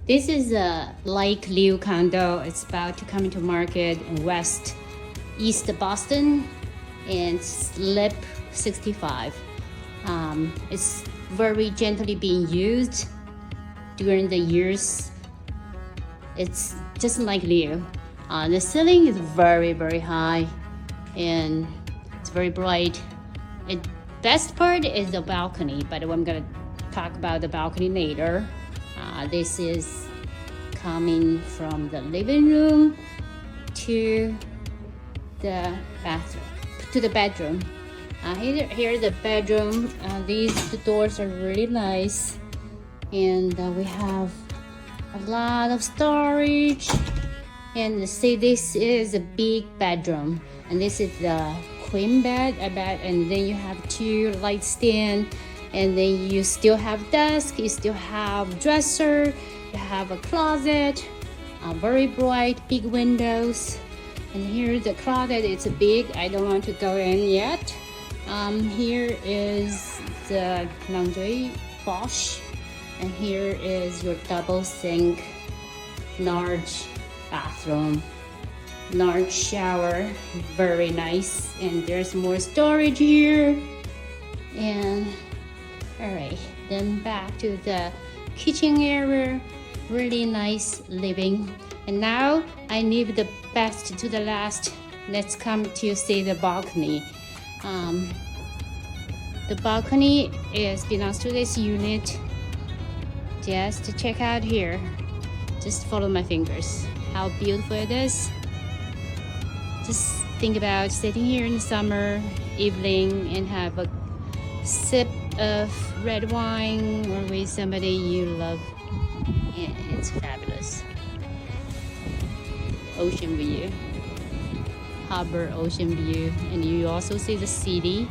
This is a Lake Liu condo. It's about to come into market in East Boston, and Slip 65. It's very gently being used during the years. It's just like Liu. The ceiling is very, very high, and it's very bright. The best part is the balcony, but I'm gonna talk about the balcony later. This is coming from the living room to the bedroom. Here's the bedroom. The doors are really nice, and we have a lot of storage. And see, this is a big bedroom, and this is the queen bed, and then you have 2 light stand, and then you still have desk, you still have dresser, you have a closet, very bright, big windows. And here's the closet. It's big. I don't want to go in yet. Here is the laundry wash, and here is your double sink, large bathroom, large shower, very nice. And there's more storage here. And all right, then back to the kitchen area, really nice living. And now I leave the best to the last. Let's come to see the balcony. The balcony belongs to this unit. Just check out here. Just follow my fingers. How beautiful it is. Just think about sitting here in the summer evening and have a sip of red wine or with somebody you love. Yeah, it's fabulous. Ocean view, harbor ocean view, and you also see the city.